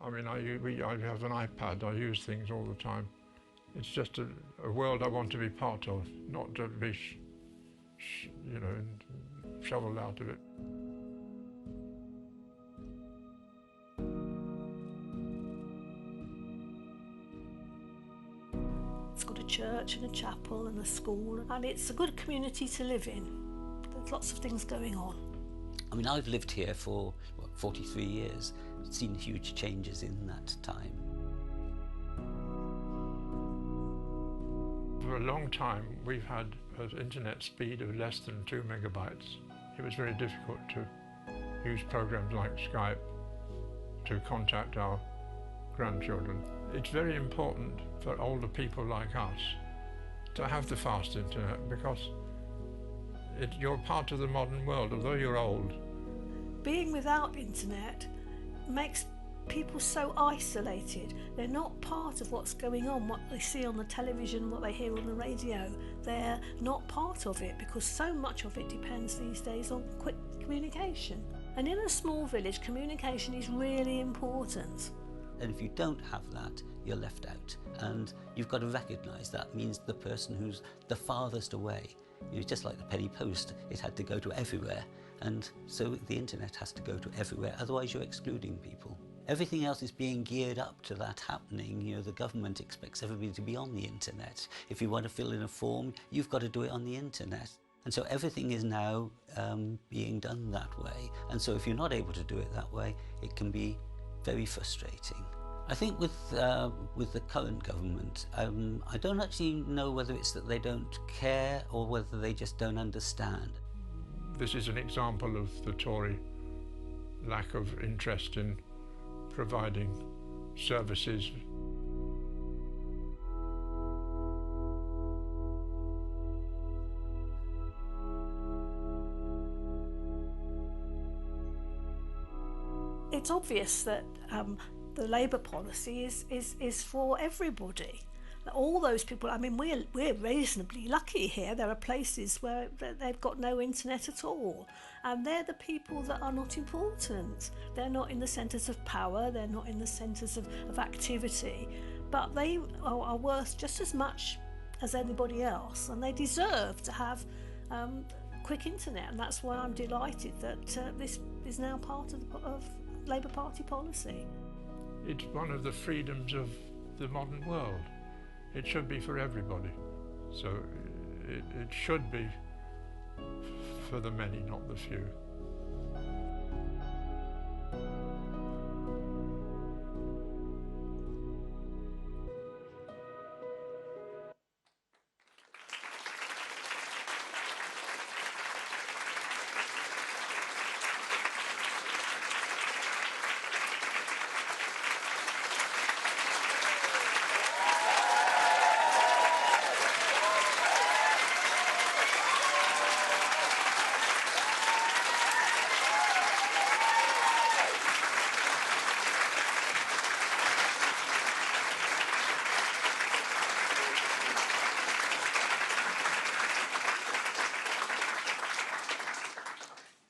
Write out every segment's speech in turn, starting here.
I mean, I have an iPad, I use things all the time. It's just a world I want to be part of, not to be, you know, shoveled out of it. It's got a church and a chapel and a school, and it's a good community to live in. There's lots of things going on. I mean, I've lived here for, 43 years. I've seen huge changes in that time. For a long time, we've had an internet speed of less than 2 megabytes. It was very difficult to use programs like Skype to contact our grandchildren. It's very important for older people like us to have the fast internet because you're part of the modern world, although you're old. Being without internet makes people so isolated. They're not part of what's going on, what they see on the television, what they hear on the radio. They're not part of it because so much of it depends these days on quick communication. And in a small village, communication is really important. And if you don't have that, you're left out. And you've got to recognise that means the person who's the farthest away. You know, just like the penny post, it had to go to everywhere. And so the internet has to go to everywhere, otherwise you're excluding people. Everything else is being geared up to that happening. You know, the government expects everybody to be on the internet. If you want to fill in a form, you've got to do it on the internet. And so everything is now being done that way. And so if you're not able to do it that way, it can be very frustrating. I think with the current government, I don't actually know whether it's that they don't care or whether they just don't understand. This is an example of the Tory lack of interest in providing services. It's obvious that the Labour policy is for everybody. All those people, I mean, we're reasonably lucky here. There are places where they've got no internet at all. And they're the people that are not important. They're not in the centres of power, they're not in the centres of activity. But they are worth just as much as anybody else. And they deserve to have quick internet. And that's why I'm delighted that this is now part of Labour Party policy. It's one of the freedoms of the modern world. It should be for everybody. So it should be for the many, not the few.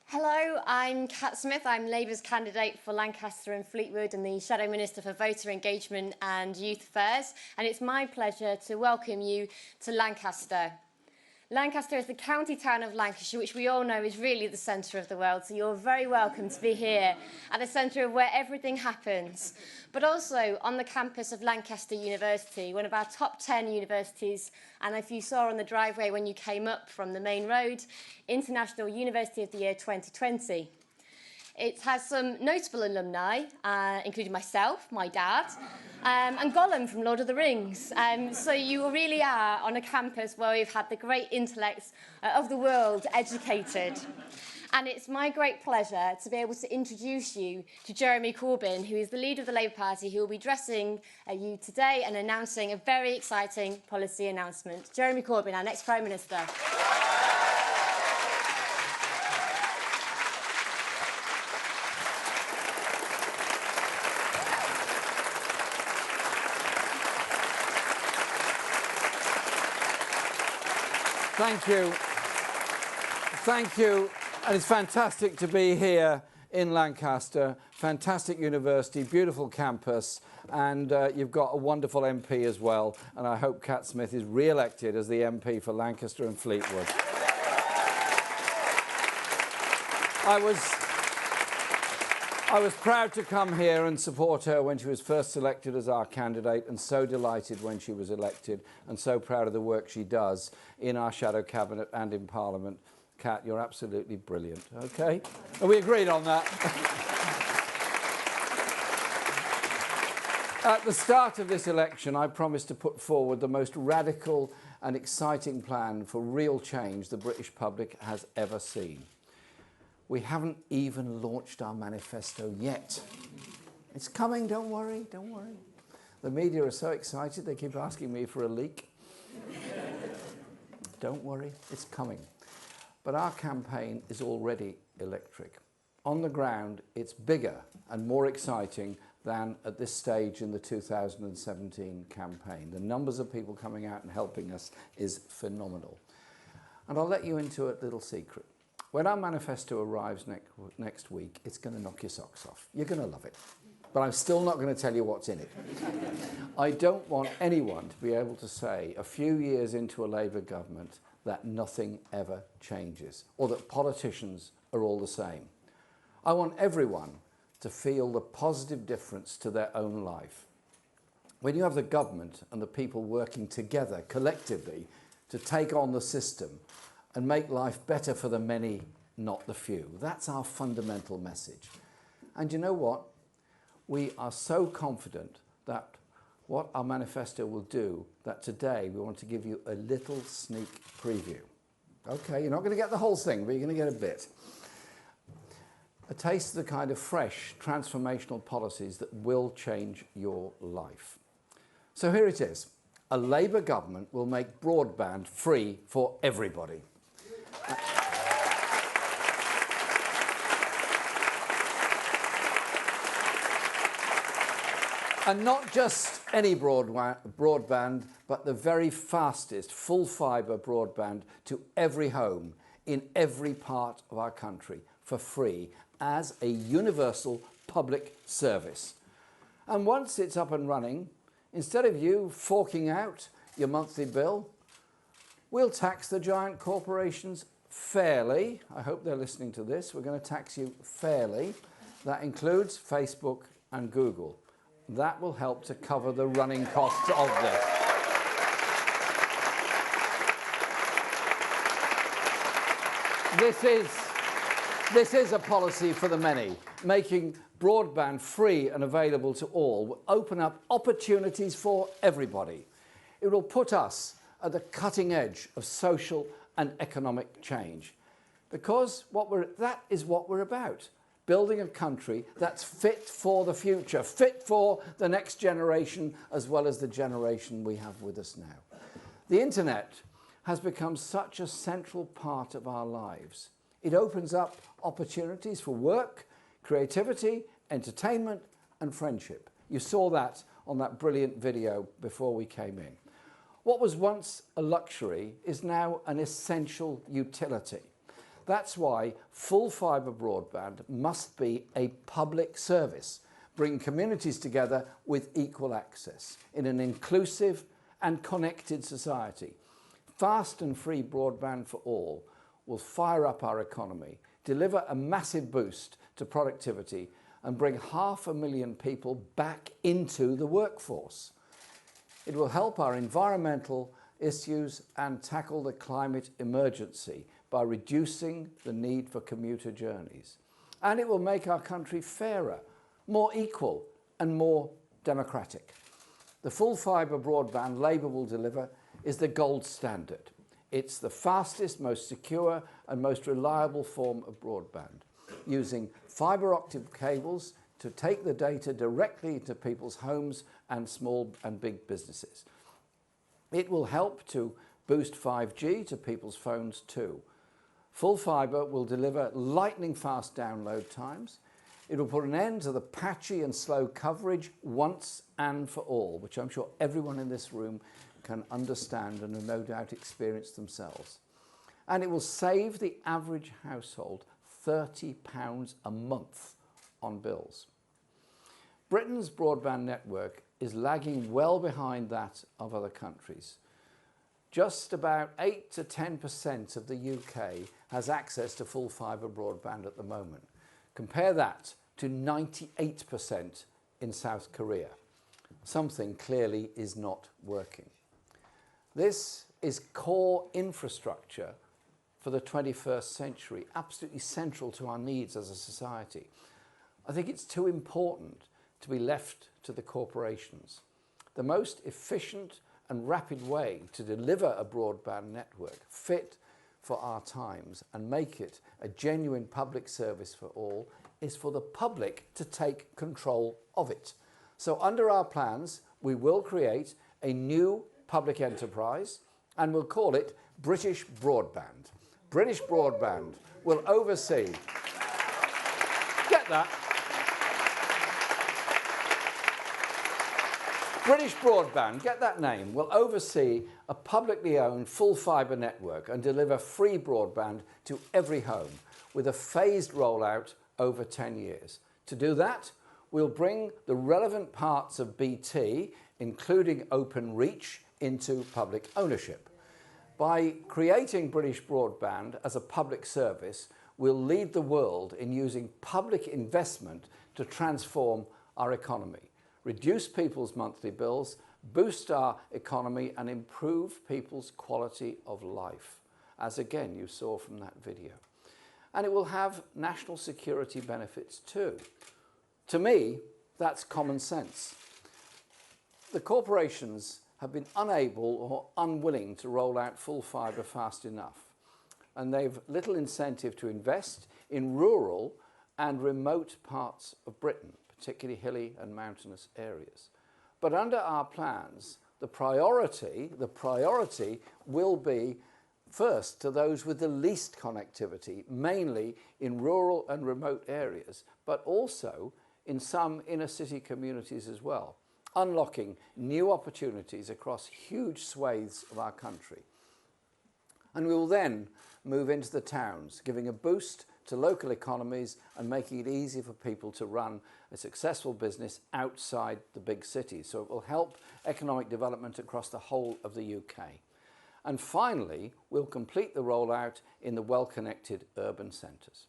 Hello, I'm Kat Smith. I'm Labour's candidate for Lancaster and Fleetwood and the Shadow Minister for Voter Engagement and Youth Affairs. And it's my pleasure to welcome you to Lancaster. Lancaster is the county town of Lancashire, which we all know is really the centre of the world. So you're very welcome to be here at the centre of where everything happens. But also on the campus of Lancaster University, one of our top 10 universities. And if you saw on the driveway when you came up from the main road, International University of the Year 2020. It has some notable alumni, including myself, my dad, and Gollum from Lord of the Rings. So you really are on a campus where we've had the great intellects of the world educated. And it's my great pleasure to be able to introduce you to Jeremy Corbyn, who is the leader of the Labour Party, who will be addressing you today and announcing a very exciting policy announcement. Jeremy Corbyn, our next Prime Minister. Thank you. Thank you. And it's fantastic to be here in Lancaster, fantastic university, beautiful campus, and you've got a wonderful MP as well, and I hope Cat Smith is re-elected as the MP for Lancaster and Fleetwood. I was proud to come here and support her when she was first selected as our candidate, and so delighted when she was elected, and so proud of the work she does in our shadow cabinet and in Parliament. Cat, you're absolutely brilliant, okay? And we agreed on that. At the start of this election, I promised to put forward the most radical and exciting plan for real change the British public has ever seen. We haven't even launched our manifesto yet. It's coming, don't worry, don't worry. The media are so excited, they keep asking me for a leak. Don't worry, it's coming. But our campaign is already electric. On the ground, it's bigger and more exciting than at this stage in the 2017 campaign. The numbers of people coming out and helping us is phenomenal. And I'll let you into a little secret. When our manifesto arrives next week, it's going to knock your socks off. You're going to love it. But I'm still not going to tell you what's in it. I don't want anyone to be able to say a few years into a Labour government that nothing ever changes, or that politicians are all the same. I want everyone to feel the positive difference to their own life. When you have the government and the people working together collectively to take on the system and make life better for the many, not the few, that's our fundamental message. And you know what? We are so confident that what our manifesto will do, that today we want to give you a little sneak preview. Okay, you're not going to get the whole thing, but you're going to get a bit. A taste of the kind of fresh, transformational policies that will change your life. So here it is. A Labour government will make broadband free for everybody. And not just any broadband, but the very fastest full fibre broadband to every home in every part of our country for free as a universal public service. And once it's up and running, instead of you forking out your monthly bill, we'll tax the giant corporations fairly. I hope they're listening to this. We're going to tax you fairly. That includes Facebook and Google. That will help to cover the running costs of this. This is a policy for the many. Making broadband free and available to all will open up opportunities for everybody. It will put us at the cutting edge of social and economic change. Because that is what we're about. Building a country that's fit for the future, fit for the next generation, as well as the generation we have with us now. The internet has become such a central part of our lives. It opens up opportunities for work, creativity, entertainment, and friendship. You saw that on that brilliant video before we came in. What was once a luxury is now an essential utility. That's why full fibre broadband must be a public service, bringing communities together with equal access in an inclusive and connected society. Fast and free broadband for all will fire up our economy, deliver a massive boost to productivity, and bring 500,000 people back into the workforce. It will help our environmental issues and tackle the climate emergency by reducing the need for commuter journeys. And it will make our country fairer, more equal, and more democratic. The full fibre broadband Labour will deliver is the gold standard. It's the fastest, most secure, and most reliable form of broadband, using fibre optic cables to take the data directly into people's homes and small and big businesses. It will help to boost 5G to people's phones too. Full fibre will deliver lightning fast download times. It will put an end to the patchy and slow coverage once and for all, which I'm sure everyone in this room can understand and have no doubt experienced themselves. And it will save the average household £30 a month on bills. Britain's broadband network is lagging well behind that of other countries. Just about 8 to 10% of the UK has access to full fibre broadband at the moment. Compare that to 98% in South Korea. Something clearly is not working. This is core infrastructure for the 21st century, absolutely central to our needs as a society. I think it's too important to be left to the corporations. The most efficient and rapid way to deliver a broadband network fit for our times and make it a genuine public service for all is for the public to take control of it. So under our plans, we will create a new public enterprise and we'll call it British Broadband. British Broadband will oversee, get that? British Broadband, get that name, will oversee a publicly owned full fibre network and deliver free broadband to every home with a phased rollout over 10 years. To do that, we'll bring the relevant parts of BT, including Openreach, into public ownership. By creating British Broadband as a public service, we'll lead the world in using public investment to transform our economy, reduce people's monthly bills, boost our economy and improve people's quality of life, as again you saw from that video. And it will have national security benefits too. To me, that's common sense. The corporations have been unable or unwilling to roll out full fibre fast enough, and they've little incentive to invest in rural and remote parts of Britain, particularly hilly and mountainous areas. But under our plans, the priority will be first to those with the least connectivity, mainly in rural and remote areas, but also in some inner city communities as well, unlocking new opportunities across huge swathes of our country. And we will then move into the towns, giving a boost to local economies and making it easy for people to run a successful business outside the big cities. So it will help economic development across the whole of the UK. And finally, we'll complete the rollout in the well-connected urban centres.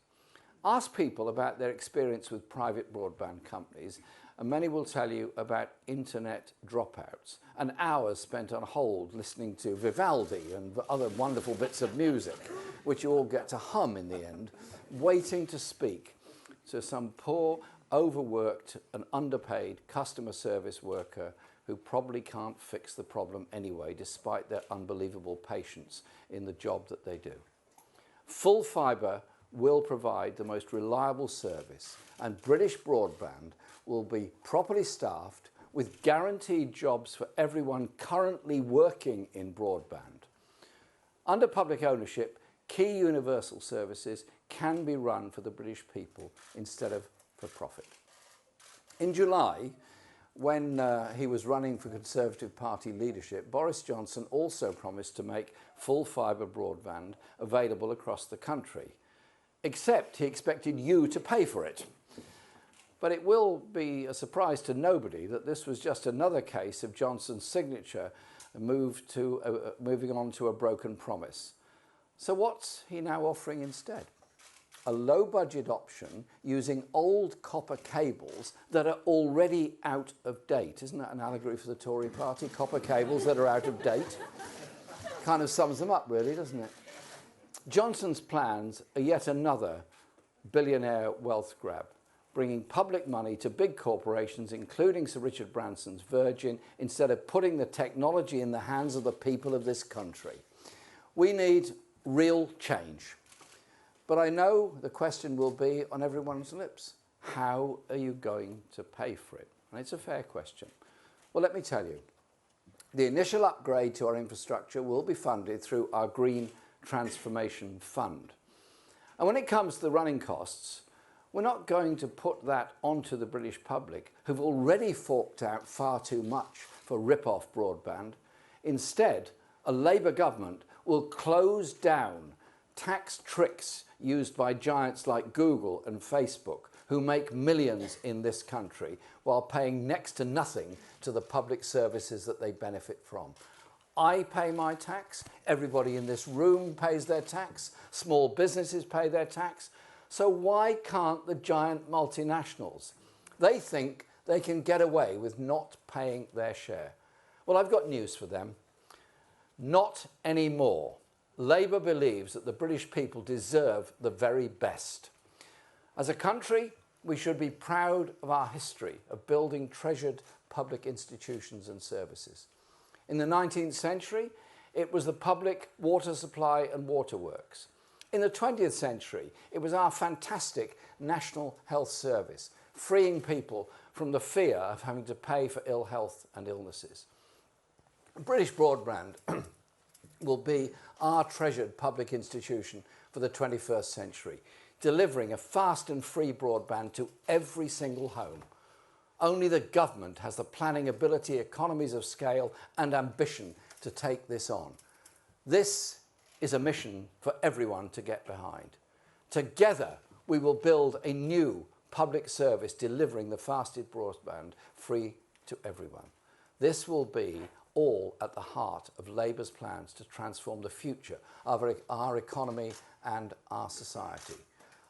Ask people about their experience with private broadband companies, and many will tell you about internet dropouts and hours spent on hold listening to Vivaldi and other wonderful bits of music, which you all get to hum in the end, waiting to speak to some poor, overworked and underpaid customer service worker who probably can't fix the problem anyway, despite their unbelievable patience in the job that they do. Full fibre will provide the most reliable service, and British Broadband will be properly staffed with guaranteed jobs for everyone currently working in broadband. Under public ownership, key universal services can be run for the British people instead of for profit. In July, when he was running for Conservative Party leadership, Boris Johnson also promised to make full fibre broadband available across the country, except he expected you to pay for it. But it will be a surprise to nobody that this was just another case of Johnson's signature moving on to a broken promise. So what's he now offering instead? A low-budget option using old copper cables that are already out of date. Isn't that an allegory for the Tory party? Copper cables that are out of date? Kind of sums them up, really, doesn't it? Johnson's plans are yet another billionaire wealth grab, bringing public money to big corporations, including Sir Richard Branson's Virgin, instead of putting the technology in the hands of the people of this country. We need real change. But I know the question will be on everyone's lips. How are you going to pay for it? And it's a fair question. Well, let me tell you. The initial upgrade to our infrastructure will be funded through our Green Transformation Fund. And when it comes to the running costs, we're not going to put that onto the British public, who've already forked out far too much for rip-off broadband. Instead, a Labour government will close down tax tricks used by giants like Google and Facebook, who make millions in this country while paying next to nothing to the public services that they benefit from. I pay my tax, everybody in this room pays their tax, small businesses pay their tax, so why can't the giant multinationals? They think they can get away with not paying their share. Well, I've got news for them. Not anymore. Labour believes that the British people deserve the very best. As a country, we should be proud of our history of building treasured public institutions and services. In the 19th century, it was the public water supply and waterworks. In the 20th century, it was our fantastic National Health Service, freeing people from the fear of having to pay for ill health and illnesses. British broadband will be our treasured public institution for the 21st century, delivering a fast and free broadband to every single home. Only the government has the planning ability, economies of scale and ambition to take this on. This is a mission for everyone to get behind. Together, we will build a new public service delivering the fastest broadband free to everyone. This will be all at the heart of Labour's plans to transform the future of our economy and our society.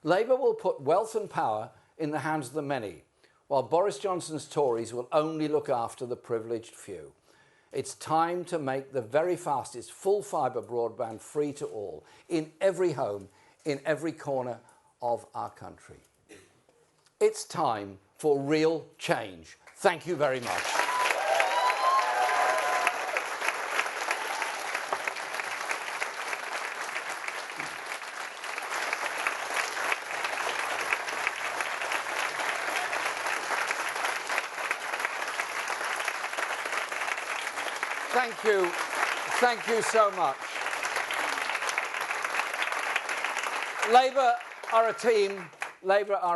Labour will put wealth and power in the hands of the many, while Boris Johnson's Tories will only look after the privileged few. It's time to make the very fastest full fibre broadband free to all, in every home, in every corner of our country. It's time for real change. Thank you very much. Thank you. Thank you so much. Labour are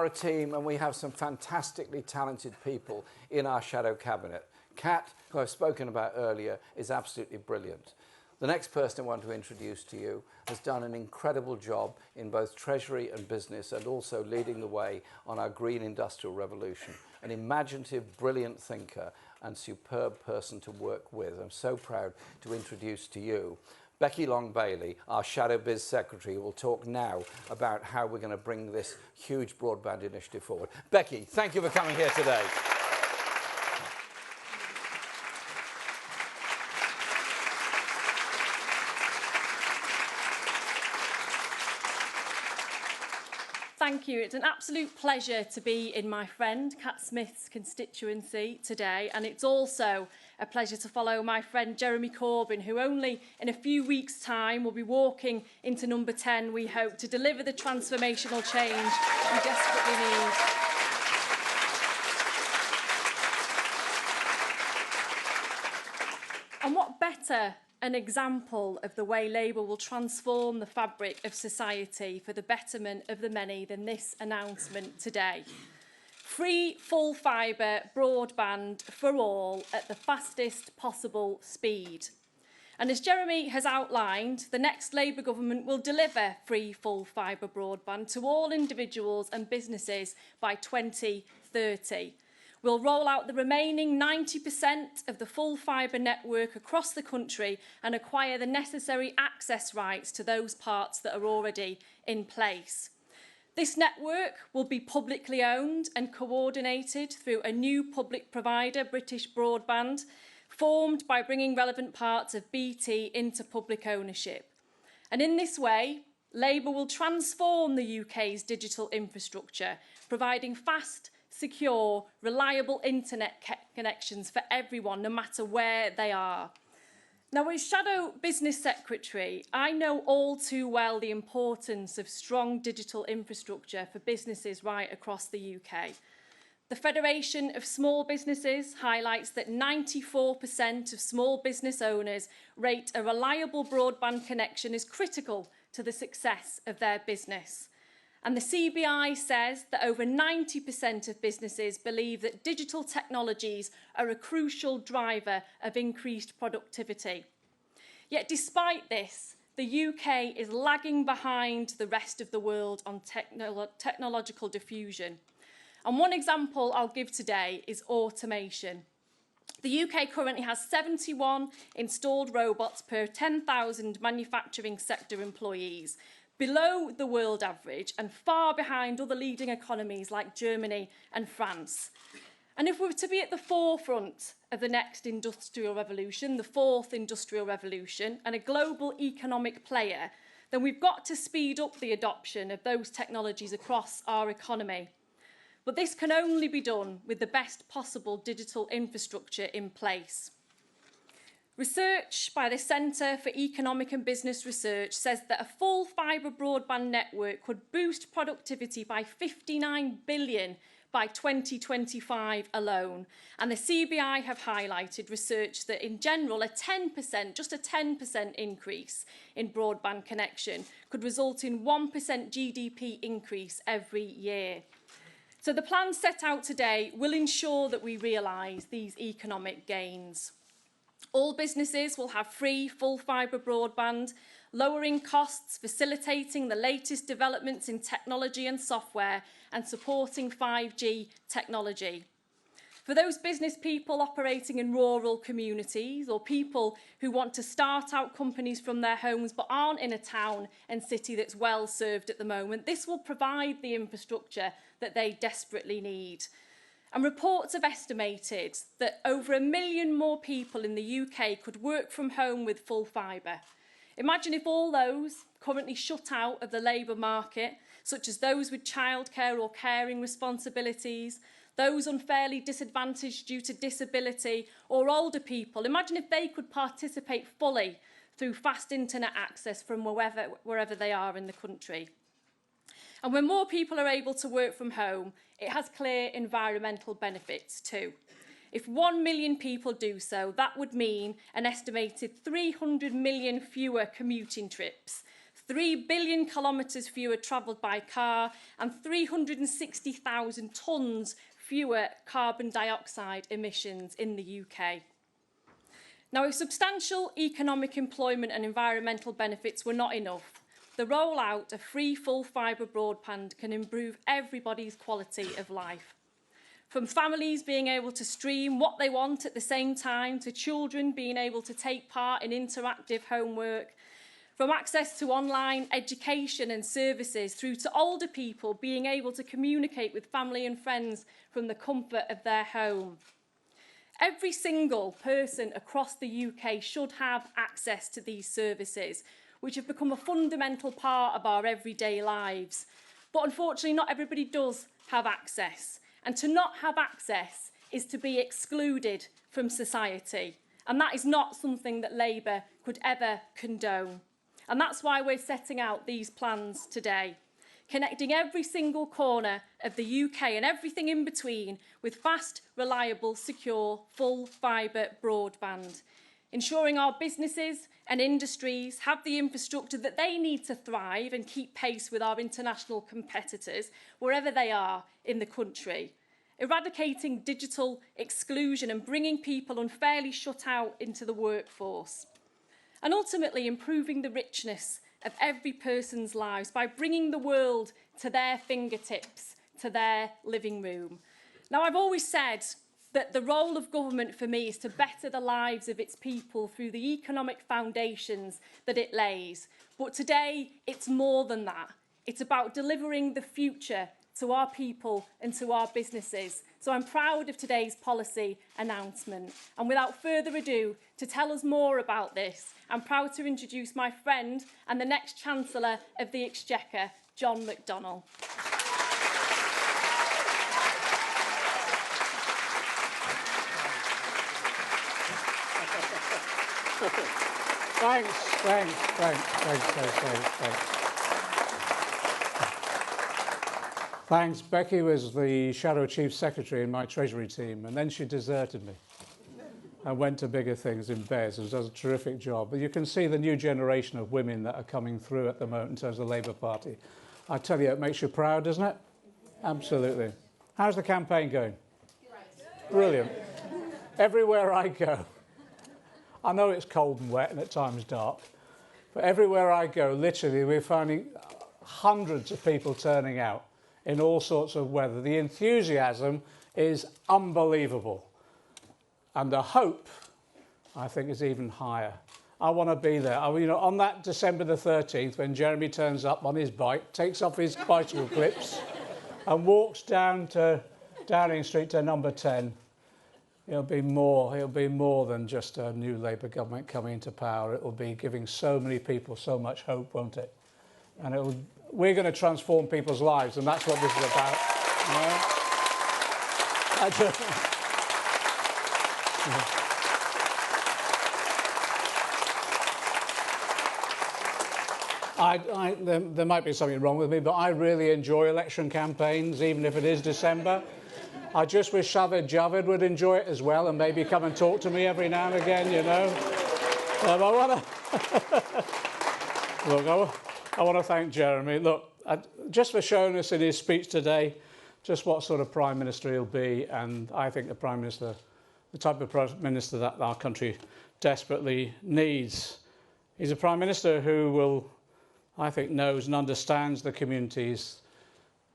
a team, and we have some fantastically talented people in our shadow cabinet. Kat, who I've spoken about earlier, is absolutely brilliant. The next person I want to introduce to you has done an incredible job in both Treasury and business, and also leading the way on our green industrial revolution. An imaginative, brilliant thinker and superb person to work with. I'm so proud to introduce to you Becky Long-Bailey, our Shadow Biz Secretary, who will talk now about how we're going to bring this huge broadband initiative forward. Becky, thank you for coming here today. Thank you. It's an absolute pleasure to be in my friend Kat Smith's constituency today, and it's also a pleasure to follow my friend Jeremy Corbyn, who only in a few weeks' time will be walking into number 10, we hope, to deliver the transformational change we desperately need. And what better an example of the way Labour will transform the fabric of society for the betterment of the many than this announcement today. Free full fibre broadband for all at the fastest possible speed. And as Jeremy has outlined, the next Labour government will deliver free full fibre broadband to all individuals and businesses by 2030. We'll roll out the remaining 90% of the full fibre network across the country and acquire the necessary access rights to those parts that are already in place. This network will be publicly owned and coordinated through a new public provider, British Broadband, formed by bringing relevant parts of BT into public ownership. And in this way, Labour will transform the UK's digital infrastructure, providing fast, secure, reliable internet connections for everyone, no matter where they are. Now, as Shadow Business Secretary, I know all too well the importance of strong digital infrastructure for businesses right across the UK. The Federation of Small Businesses highlights that 94% of small business owners rate a reliable broadband connection as critical to the success of their business. And the CBI says that over 90% of businesses believe that digital technologies are a crucial driver of increased productivity. Yet despite this, the UK is lagging behind the rest of the world on technological diffusion. And one example I'll give today is automation. The UK currently has 71 installed robots per 10,000 manufacturing sector employees, below the world average and far behind other leading economies like Germany and France. And if we were to be at the forefront of the next industrial revolution, the fourth industrial revolution, and a global economic player, then we've got to speed up the adoption of those technologies across our economy. But this can only be done with the best possible digital infrastructure in place. Research by the Centre for Economic and Business Research says that a full fibre broadband network could boost productivity by 59 billion by 2025 alone. And the CBI have highlighted research that in general a 10%, just a 10% increase in broadband connection could result in 1% GDP increase every year. So the plan set out today will ensure that we realise these economic gains. All businesses will have free, full fibre broadband, lowering costs, facilitating the latest developments in technology and software, and supporting 5G technology. For those business people operating in rural communities or people who want to start out companies from their homes but aren't in a town and city that's well served at the moment, this will provide the infrastructure that they desperately need. And reports have estimated that over 1 million more people in the UK could work from home with full fibre. Imagine if all those currently shut out of the labour market, such as those with childcare or caring responsibilities, those unfairly disadvantaged due to disability, or older people, imagine if they could participate fully through fast internet access from wherever they are in the country. And when more people are able to work from home, it has clear environmental benefits too. If 1 million people do so, that would mean an estimated 300 million fewer commuting trips, 3 billion kilometres fewer travelled by car, and 360,000 tonnes fewer carbon dioxide emissions in the UK. Now, if substantial economic, employment and environmental benefits were not enough, the rollout of free full fibre broadband can improve everybody's quality of life. From families being able to stream what they want at the same time, to children being able to take part in interactive homework, from access to online education and services, through to older people being able to communicate with family and friends from the comfort of their home. Every single person across the UK should have access to these services, which have become a fundamental part of our everyday lives. But unfortunately, not everybody does have access. And to not have access is to be excluded from society. And that is not something that Labour could ever condone. And that's why we're setting out these plans today, connecting every single corner of the UK and everything in between with fast, reliable, secure, full fibre broadband, ensuring our businesses and industries have the infrastructure that they need to thrive and keep pace with our international competitors wherever they are in the country, eradicating digital exclusion and bringing people unfairly shut out into the workforce, and ultimately improving the richness of every person's lives by bringing the world to their fingertips, to their living room. Now, I've always said that the role of government for me is to better the lives of its people through the economic foundations that it lays. But today, it's more than that. It's about delivering the future to our people and to our businesses. So I'm proud of today's policy announcement. And without further ado, to tell us more about this, I'm proud to introduce my friend and the next Chancellor of the Exchequer, John McDonnell. Thanks. Thanks. Becky was the Shadow Chief Secretary in my Treasury team, and then she deserted me and went to bigger things in Bez and does a terrific job. But you can see the new generation of women that are coming through at the moment in terms of the Labour Party. I tell you, it makes you proud, doesn't it? Absolutely. How's the campaign going? Brilliant. Everywhere I go. I know it's cold and wet and at times dark, But everywhere I go, literally, we're finding hundreds of people turning out in all sorts of weather. The enthusiasm is unbelievable. And the hope, I think, is even higher. I want to be there. You know, on that December the 13th, when Jeremy turns up on his bike, takes off his bicycle clips and walks down to Downing Street to number 10, it'll be more than just a new Labour government coming into power. It will be giving so many people so much hope, won't it? And we're going to transform people's lives, and that's what this is about. You know? There might be something wrong with me, but I really enjoy election campaigns, even if it is December. I just wish Javed would enjoy it as well and maybe come and talk to me every now and again, you know. I want to thank Jeremy. Look, just for showing us in his speech today just what sort of Prime Minister he'll be, and I think the Prime Minister, the type of Prime Minister that our country desperately needs. He's a Prime Minister who will, I think, knows and understands the communities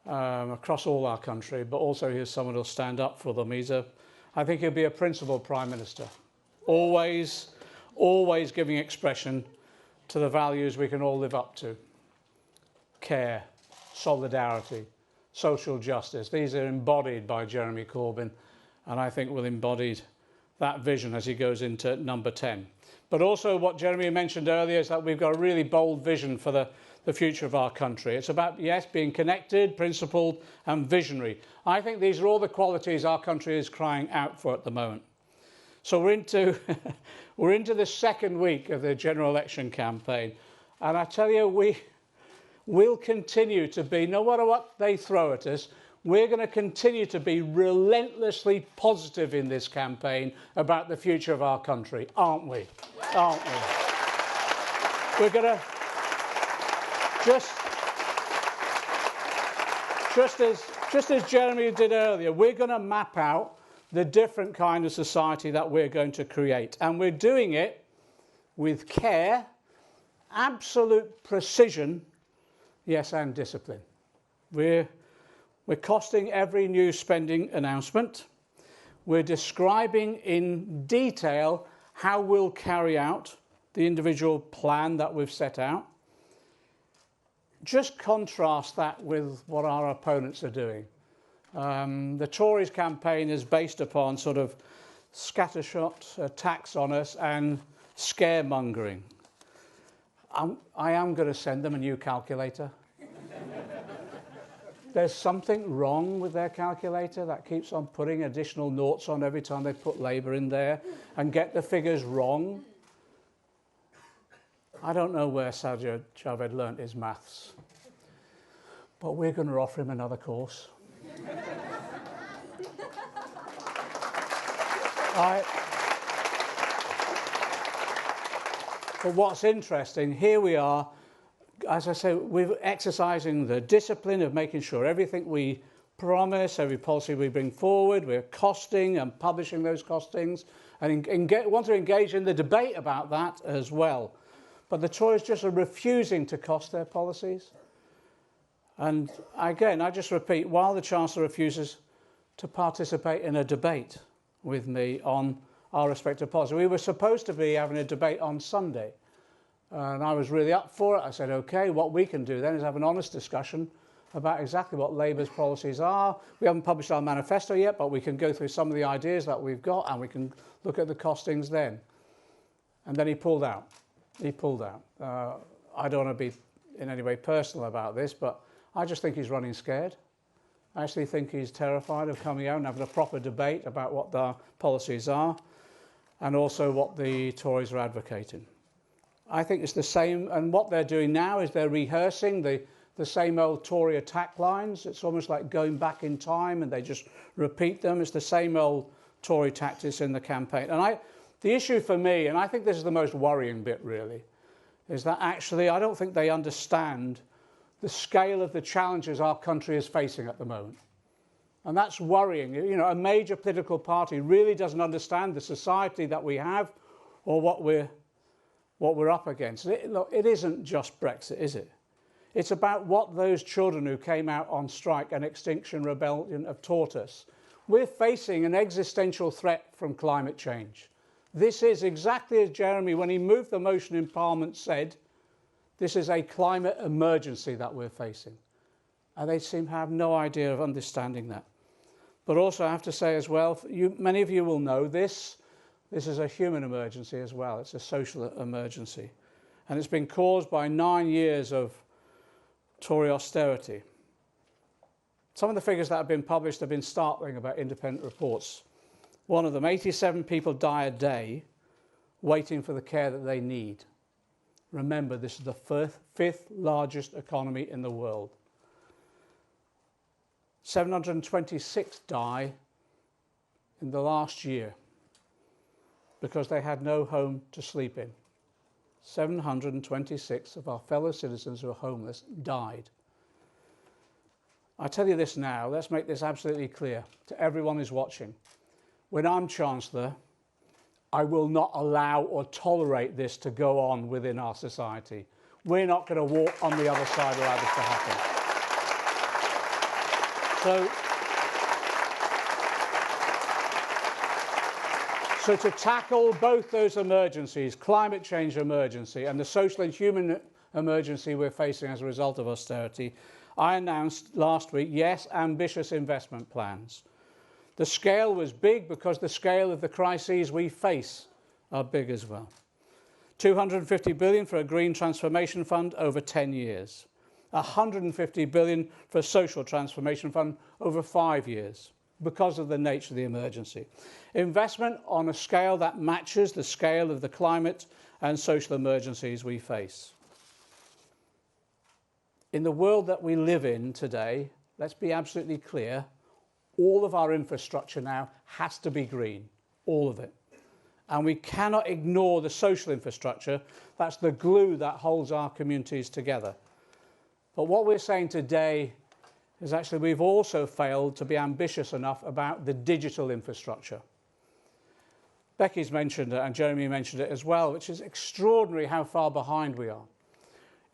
across all our country, but also he's someone who'll stand up for them. I think he'll be a principled Prime Minister, always giving expression to the values we can all live up to. Care, solidarity, social justice. These are embodied by Jeremy Corbyn, and I think will embody that vision as he goes into number 10. But also what Jeremy mentioned earlier is that we've got a really bold vision for the future of our country. It's about, yes, being connected, principled and visionary. I think these are all the qualities our country is crying out for at the moment. So we're into, we're into the second week of the general election campaign. And I tell you, we'll continue to be, no matter what they throw at us, we're going to continue to be relentlessly positive in this campaign about the future of our country, aren't we? Aren't we? We're going to, just as Jeremy did earlier, we're going to map out the different kind of society that we're going to create. And we're doing it with care, absolute precision, yes, and discipline. We're costing every new spending announcement. We're describing in detail how we'll carry out the individual plan that we've set out. Just contrast that with what our opponents are doing. The Tories campaign is based upon sort of scattershot attacks on us and scaremongering. I am going to send them a new calculator. There's something wrong with their calculator that keeps on putting additional noughts on every time they put Labour in there and get the figures wrong. I don't know where Sajid Javed learnt his maths, but we're going to offer him another course. But what's interesting, here we are, as I say, we're exercising the discipline of making sure everything we promise, every policy we bring forward, we're costing and publishing those costings, and want to engage in the debate about that as well. But the Tories just are refusing to cost their policies. And again, I just repeat, while the Chancellor refuses to participate in a debate with me on our respective policies, we were supposed to be having a debate on Sunday. And I was really up for it. I said, OK, what we can do then is have an honest discussion about exactly what Labour's policies are. We haven't published our manifesto yet, but we can go through some of the ideas that we've got and we can look at the costings then. And then he pulled out. He pulled out. I don't want to be in any way personal about this, but I just think he's running scared. I actually think he's terrified of coming out and having a proper debate about what their policies are and also what the Tories are advocating. I think it's the same, and what they're doing now is they're rehearsing the same old Tory attack lines. It's almost like going back in time and they just repeat them. It's the same old Tory tactics in the campaign. And the issue for me, and I think this is the most worrying bit really, is that actually I don't think they understand the scale of the challenges our country is facing at the moment. And that's worrying. You know, a major political party really doesn't understand the society that we have or what we're what we're up against. Look, it isn't just Brexit, is it? It's about what those children who came out on strike and Extinction Rebellion have taught us. We're facing an existential threat from climate change. This is exactly as Jeremy, when he moved the motion in Parliament, said, this is a climate emergency that we're facing. And they seem to have no idea of understanding that. But also I have to say as well, many of you will know this is a human emergency as well. It's a social emergency. And it's been caused by 9 years of Tory austerity. Some of the figures that have been published have been startling about independent reports. One of them, 87 people die a day waiting for the care that they need. Remember, this is the fifth largest economy in the world. 726 die in the last year because they had no home to sleep in. 726 of our fellow citizens who are homeless died. I tell you this now, let's make this absolutely clear to everyone who's watching. When I'm Chancellor, I will not allow or tolerate this to go on within our society. We're not going to walk on the other side and allow this to happen. So to tackle both those emergencies, climate change emergency and the social and human emergency we're facing as a result of austerity, I announced last week, yes, ambitious investment plans. The scale was big because the scale of the crises we face are big as well. 250 billion for a green transformation fund over 10 years. 150 billion for a social transformation fund over 5 years because of the nature of the emergency. Investment on a scale that matches the scale of the climate and social emergencies we face. In the world that we live in today, let's be absolutely clear, all of our infrastructure now has to be green, all of it. And we cannot ignore the social infrastructure. That's the glue that holds our communities together. But what we're saying today is actually we've also failed to be ambitious enough about the digital infrastructure. Becky's mentioned it and Jeremy mentioned it as well, which is extraordinary how far behind we are.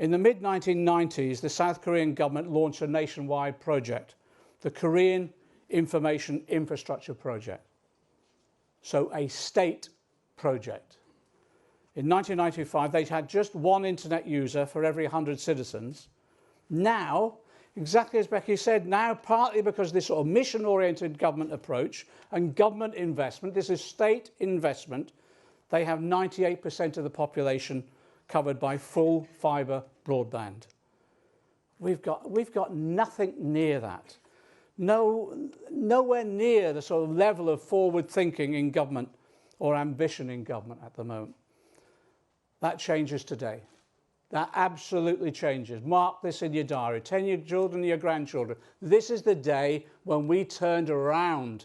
In the mid-1990s, the South Korean government launched a nationwide project, the Korean Information Infrastructure Project. So a state project. In 1995, they had just one internet user for every 100 citizens. Now, exactly as Becky said, now partly because of this sort of mission-oriented government approach and government investment, this is state investment, they have 98% of the population covered by full fibre broadband. We've got nothing near that. Nowhere near the sort of level of forward thinking in government or ambition in government at the moment. That changes today. That absolutely changes. Mark this in your diary. 10 your children, your grandchildren. This is the day when we turned around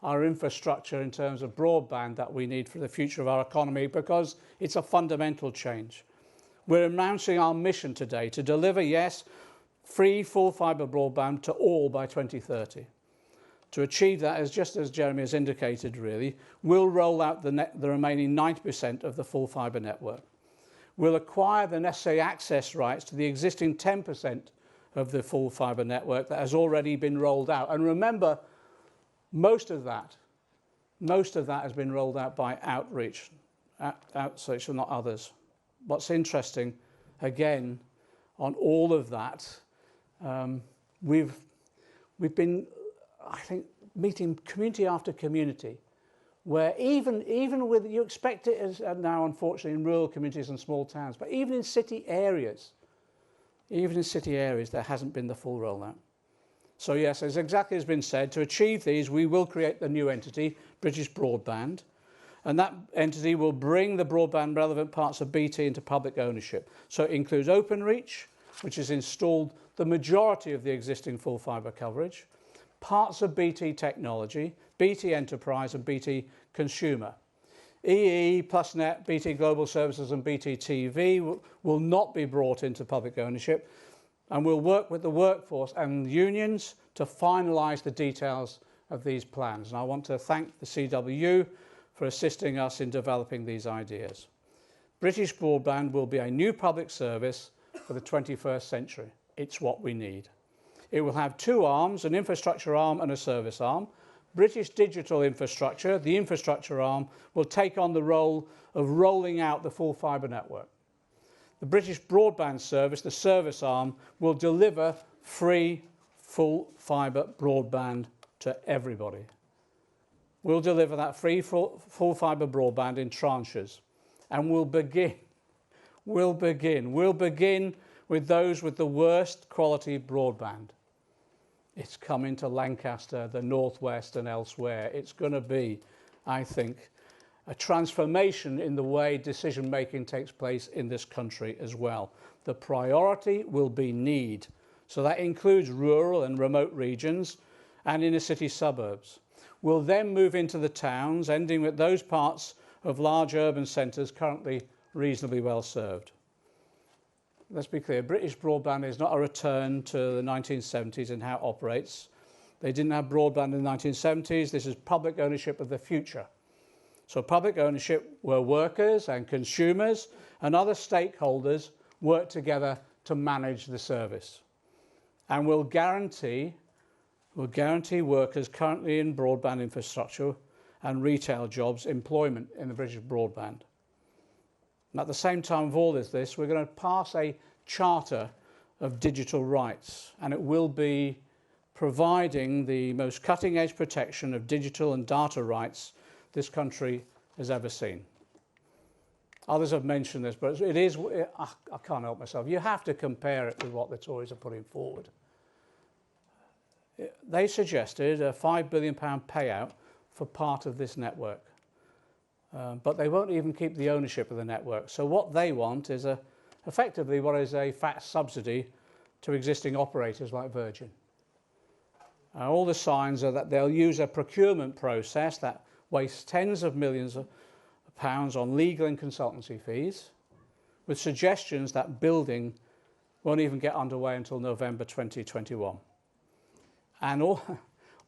our infrastructure in terms of broadband that we need for the future of our economy, because it's a fundamental change. We're announcing our mission today to deliver, yes, free full fibre broadband to all by 2030. To achieve that, just as Jeremy has indicated really, we'll roll out the remaining 90% of the full fibre network. We'll acquire the necessary access rights to the existing 10% of the full fibre network that has already been rolled out. And remember, most of that has been rolled out by outreach, outreach and not others. What's interesting, again, on all of that, we've been, I think, meeting community after community, where even with, you expect it as now unfortunately in rural communities and small towns, but even in city areas there hasn't been the full rollout. So yes, as exactly has been said, to achieve these we will create the new entity, British Broadband, and that entity will bring the broadband relevant parts of BT into public ownership. So it includes Openreach, which has installed the majority of the existing full fibre coverage, parts of BT Technology, BT Enterprise and BT Consumer. EE, PlusNet, BT Global Services and BT TV will not be brought into public ownership, and we'll work with the workforce and unions to finalise the details of these plans. And I want to thank the CWU for assisting us in developing these ideas. British broadband will be a new public service for the 21st century. It's what we need. It will have two arms, an infrastructure arm and a service arm. British digital infrastructure, the infrastructure arm, will take on the role of rolling out the full fibre network. The British broadband service, the service arm, will deliver free, full fibre broadband to everybody. We'll deliver that free, full fibre broadband in tranches. And we'll begin with those with the worst quality broadband. It's coming to Lancaster, the northwest and elsewhere. It's going to be, I think, a transformation in the way decision making takes place in this country as well. The priority will be need. So that includes rural and remote regions and inner city suburbs. We'll then move into the towns, ending with those parts of large urban centres currently reasonably well served. Let's be clear, British broadband is not a return to the 1970s in how it operates. They didn't have broadband in the 1970s. This is public ownership of the future. So public ownership where workers and consumers and other stakeholders work together to manage the service. And we'll guarantee workers currently in broadband infrastructure and retail jobs employment in the British broadband. And at the same time of all this, we're going to pass a charter of digital rights, and it will be providing the most cutting-edge protection of digital and data rights this country has ever seen. Others have mentioned this, but I can't help myself. You have to compare it with what the Tories are putting forward. They suggested a £5 billion payout for part of this network. But they won't even keep the ownership of the network. So what they want is effectively what is a fat subsidy to existing operators like Virgin. All the signs are that they'll use a procurement process that wastes tens of millions of pounds on legal and consultancy fees, with suggestions that building won't even get underway until November 2021. And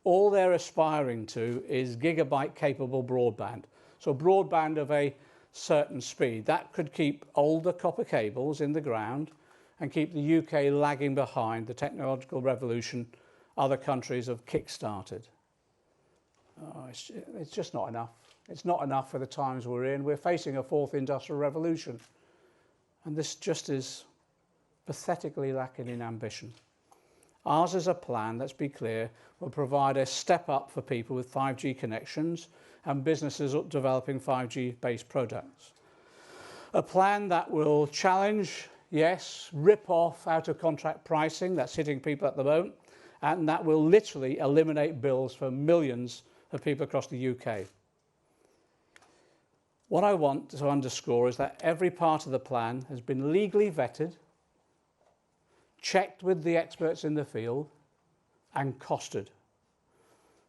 all they're aspiring to is gigabyte-capable broadband. So broadband of a certain speed. That could keep older copper cables in the ground and keep the UK lagging behind the technological revolution other countries have kick-started. It's just not enough. It's not enough for the times we're in. We're facing a fourth industrial revolution. And this just is pathetically lacking in ambition. Ours is a plan, let's be clear, will provide a step up for people with 5G connections and businesses developing 5G-based products. A plan that will challenge, yes, rip off out-of-contract pricing that's hitting people at the moment, and that will literally eliminate bills for millions of people across the UK. What I want to underscore is that every part of the plan has been legally vetted, checked with the experts in the field, and costed.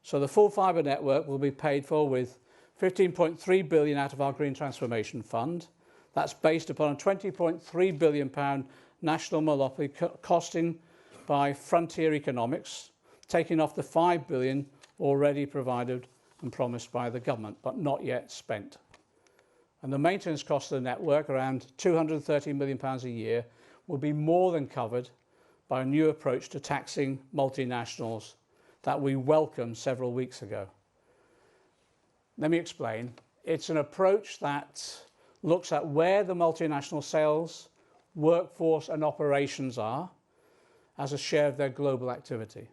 So the full fibre network will be paid for with £15.3 billion out of our Green Transformation Fund. That's based upon a £20.3 billion national monopoly costing by frontier economics, taking off the £5 billion already provided and promised by the government, but not yet spent. And the maintenance cost of the network, around £230 million a year, will be more than covered by a new approach to taxing multinationals that we welcomed several weeks ago. Let me explain. It's an approach that looks at where the multinational sales, workforce and operations are as a share of their global activity.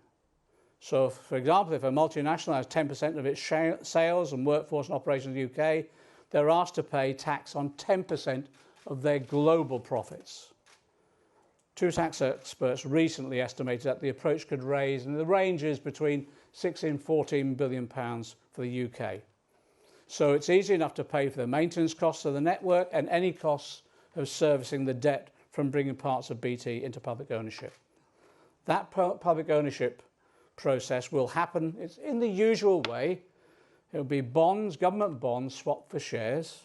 So, for example, if a multinational has 10% of its sales and workforce and operations in the UK, they're asked to pay tax on 10% of their global profits. Two tax experts recently estimated that the approach could raise, and the range is between £6 and £14 billion for the UK. So it's easy enough to pay for the maintenance costs of the network and any costs of servicing the debt from bringing parts of BT into public ownership. That public ownership process will happen. It's in the usual way. It will be bonds, government bonds swapped for shares,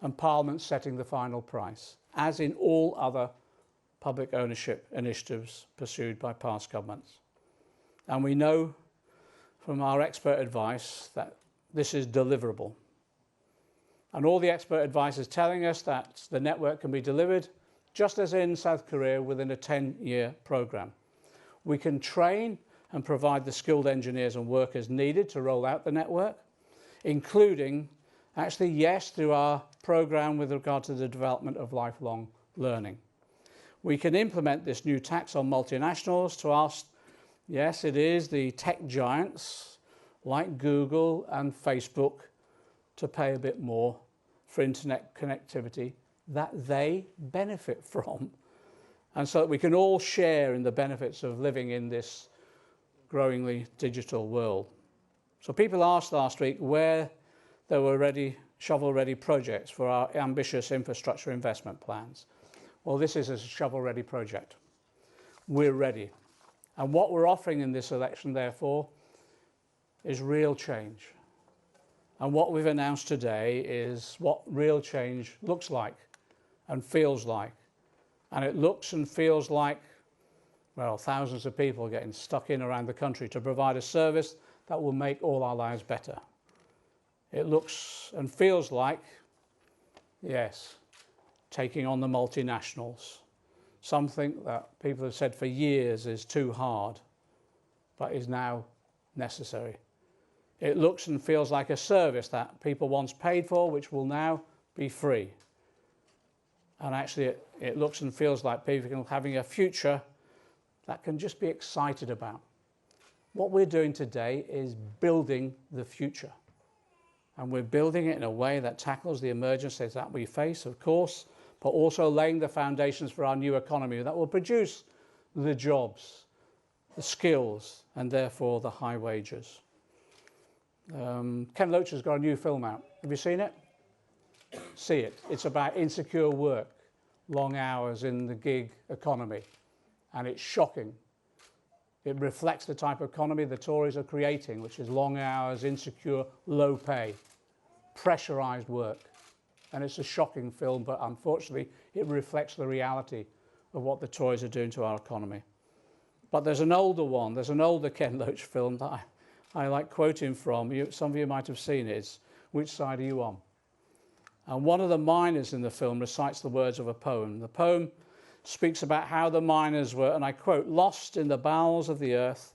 and Parliament setting the final price, as in all other public ownership initiatives pursued by past governments. And we know from our expert advice that this is deliverable. And all the expert advice is telling us that the network can be delivered, just as in South Korea, within a 10-year programme. We can train and provide the skilled engineers and workers needed to roll out the network, including, actually, yes, through our programme with regard to the development of lifelong learning. We can implement this new tax on multinationals to ask, yes, it is the tech giants like Google and Facebook to pay a bit more for internet connectivity that they benefit from. And so that we can all share in the benefits of living in this growingly digital world. So people asked last week where there were shovel-ready projects for our ambitious infrastructure investment plans. Well, this is a shovel-ready project. We're ready. And what we're offering in this election, therefore, is real change. And what we've announced today is what real change looks like and feels like. And it looks and feels like, well, thousands of people getting stuck in around the country to provide a service that will make all our lives better. It looks and feels like, yes, taking on the multinationals, something that people have said for years is too hard, but is now necessary. It looks and feels like a service that people once paid for, which will now be free. And actually, it looks and feels like people having a future that can just be excited about. What we're doing today is building the future. And we're building it in a way that tackles the emergencies that we face, of course, but also laying the foundations for our new economy that will produce the jobs, the skills, and therefore the high wages. Ken Loach has got a new film out. Have you seen it? See it. It's about insecure work, long hours in the gig economy, and it's shocking. It reflects the type of economy the Tories are creating, which is long hours, insecure, low pay, pressurised work. And it's a shocking film, but unfortunately it reflects the reality of what the Tories are doing to our economy. But there's an older one, there's an older Ken Loach film that I like quoting from. Some of you might have seen it. It's Which Side Are You On? And one of the miners in the film recites the words of a poem. The poem speaks about how the miners were, and I quote, lost in the bowels of the earth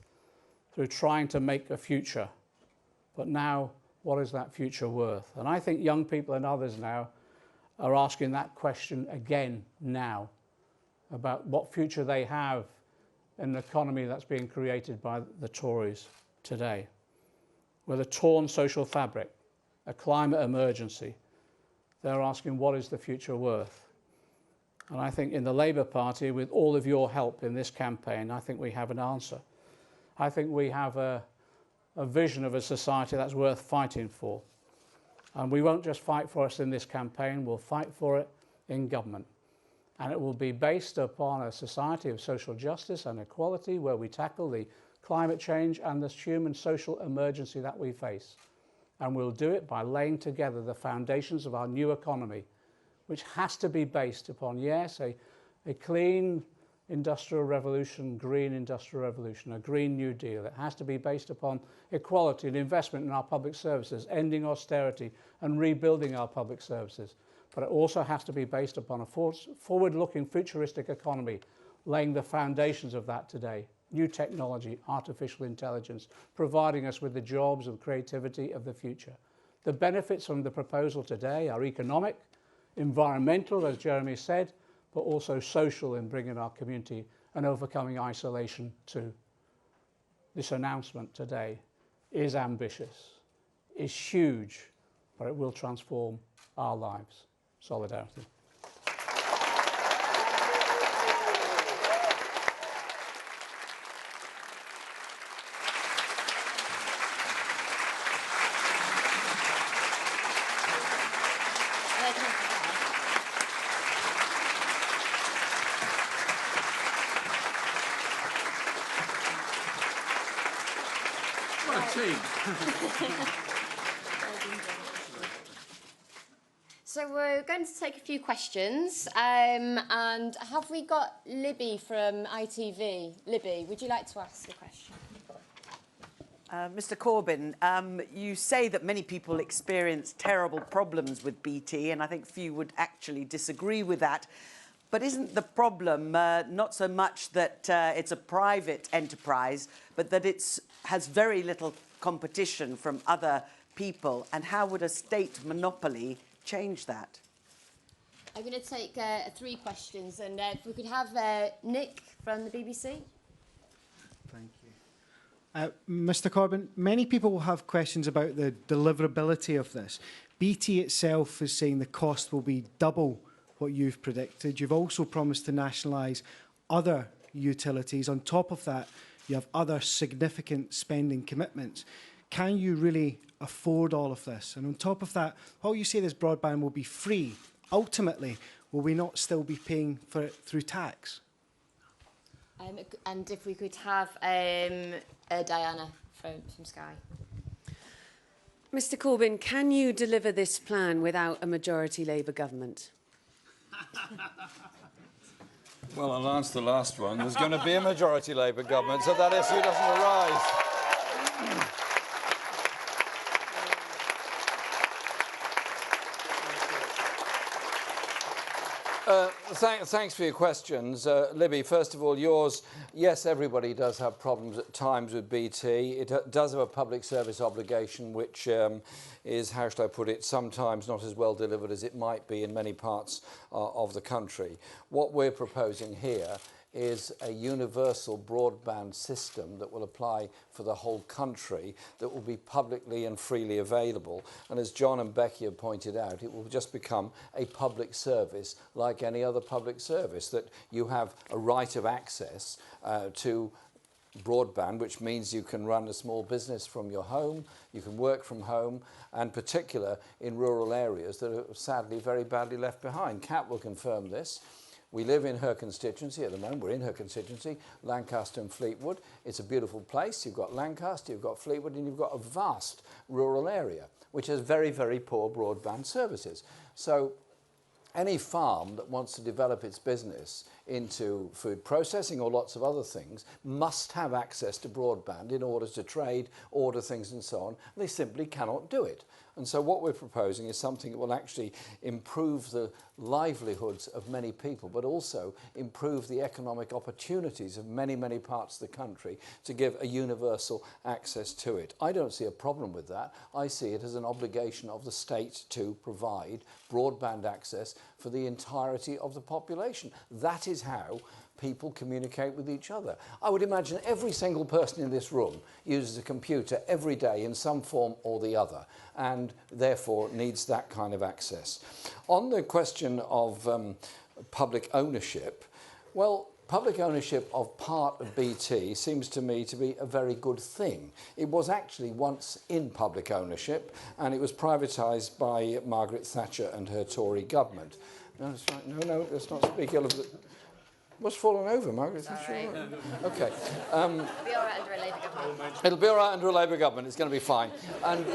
through trying to make a future. But now, what is that future worth? And I think young people and others now are asking that question again now about what future they have in an economy that's being created by the Tories today. With a torn social fabric, a climate emergency, they're asking what is the future worth? And I think in the Labour Party, with all of your help in this campaign, I think we have an answer. I think we have a vision of a society that's worth fighting for. And we won't just fight for us in this campaign, we'll fight for it in government. And it will be based upon a society of social justice and equality where we tackle the climate change and the human social emergency that we face. And we'll do it by laying together the foundations of our new economy, which has to be based upon, yes, a clean industrial revolution, green industrial revolution, a Green New Deal. It has to be based upon equality and investment in our public services, ending austerity and rebuilding our public services. But it also has to be based upon a forward-looking, futuristic economy, laying the foundations of that today. New technology, artificial intelligence, providing us with the jobs and creativity of the future. The benefits from the proposal today are economic, environmental, as Jeremy said, but also social in bringing our community and overcoming isolation too. This announcement today is ambitious, is huge, but it will transform our lives. Solidarity. What a team. So we're going to take a few questions, and have we got Libby from ITV? Libby, would you like to ask a question? Mr Corbyn, you say that many people experience terrible problems with BT, and I think few would actually disagree with that. But isn't the problem not so much that it's a private enterprise, but that it has very little competition from other people? And how would a state monopoly change that? I'm going to take 3 questions, and if we could have Nick from the BBC. Thank you. Mr Corbyn, many people will have questions about the deliverability of this. BT itself is saying the cost will be double what you've predicted. You've also promised to nationalise other utilities. On top of that, you have other significant spending commitments. Can you really afford all of this? And on top of that, while you say this broadband will be free, ultimately, will we not still be paying for it through tax? And if we could have Diana from Sky. Mr Corbyn, can you deliver this plan without a majority Labour government? Well, I'll answer the last one. There's going to be a majority Labour government, so that issue doesn't arise. Thanks for your questions. Libby, first of all, yours, yes, everybody does have problems at times with BT. It does have a public service obligation, which is, how should I put it, sometimes not as well delivered as it might be in many parts of the country. What we're proposing here is a universal broadband system that will apply for the whole country, that will be publicly and freely available. And as John and Becky have pointed out, it will just become a public service like any other public service, that you have a right of access to broadband, which means you can run a small business from your home, you can work from home, and particular in rural areas that are sadly very badly left behind. Kat will confirm this. We live in her constituency at the moment. We're in her constituency, Lancaster and Fleetwood. It's a beautiful place. You've got Lancaster, you've got Fleetwood, and you've got a vast rural area, which has very, very poor broadband services. So any farm that wants to develop its business into food processing or lots of other things must have access to broadband in order to trade, order things and so on. They simply cannot do it. And so what we're proposing is something that will actually improve the livelihoods of many people, but also improve the economic opportunities of many, many parts of the country to give a universal access to it. I don't see a problem with that. I see it as an obligation of the state to provide broadband access for the entirety of the population. That is how people communicate with each other. I would imagine every single person in this room uses a computer every day in some form or the other, and therefore needs that kind of access. On the question of public ownership, well, public ownership of part of BT seems to me to be a very good thing. It was actually once in public ownership, and it was privatised by Margaret Thatcher and her Tory government. No, that's right. No, let's not speak ill of the... What's fallen over, Margaret? Sorry. Okay. It'll be all right under a Labour government. It'll be all right under a Labour government. It's going to be fine. And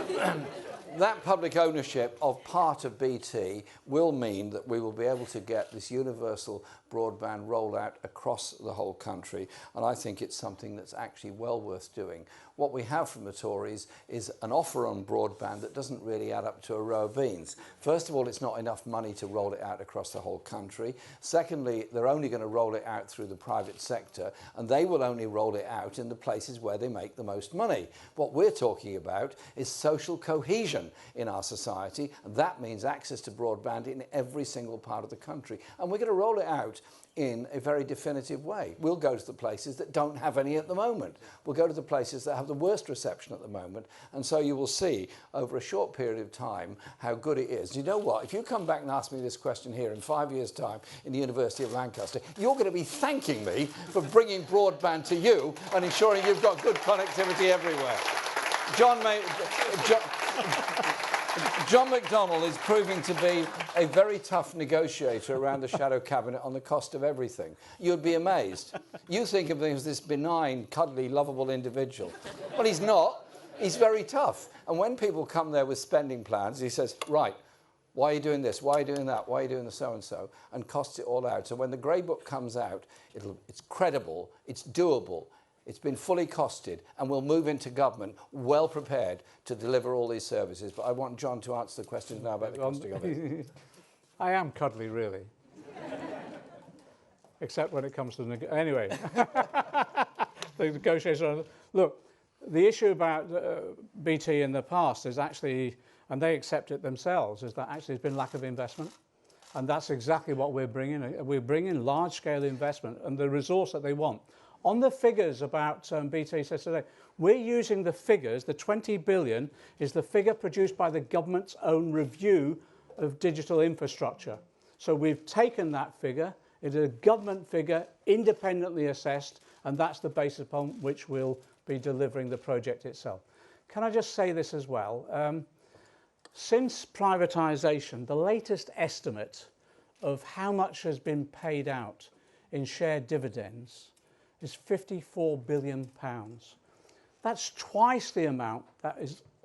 that public ownership of part of BT will mean that we will be able to get this universal broadband rollout across the whole country, and I think it's something that's actually well worth doing. What we have from the Tories is an offer on broadband that doesn't really add up to a row of beans. First of all, it's not enough money to roll it out across the whole country. Secondly, they're only going to roll it out through the private sector, and they will only roll it out in the places where they make the most money. What we're talking about is social cohesion in our society, and that means access to broadband in every single part of the country. And we're going to roll it out in a very definitive way. We'll go to the places that don't have any at the moment. We'll go to the places that have the worst reception at the moment. And so you will see over a short period of time how good it is. You know what? If you come back and ask me this question here in 5 years' time in the University of Lancaster, you're going to be thanking me for bringing broadband to you and ensuring you've got good connectivity everywhere. John McDonnell is proving to be a very tough negotiator around the shadow cabinet on the cost of everything. You'd be amazed. You think of him as this benign, cuddly, lovable individual. Well, he's not. He's very tough. And when people come there with spending plans, he says, right, why are you doing this? Why are you doing that? Why are you doing the so-and-so? And costs it all out. So when the grey book comes out, it's credible, it's doable, It's been fully costed, and we'll move into government well prepared to deliver all these services. But I want John to answer the question now about the costing of it. I am cuddly, really. Except when it comes to anyway, the negotiation. Look, the issue about BT in the past is actually, and they accept it themselves, is that actually there's been lack of investment. And that's exactly what we're bringing. We're bringing large-scale investment and the resource that they want. On the figures about BT says today, we're using the figures, the 20 billion is the figure produced by the government's own review of digital infrastructure. So we've taken that figure, it's a government figure, independently assessed, and that's the basis upon which we'll be delivering the project itself. Can I just say this as well? Since privatisation, the latest estimate of how much has been paid out in shared dividends is £54 billion. That's twice the amount that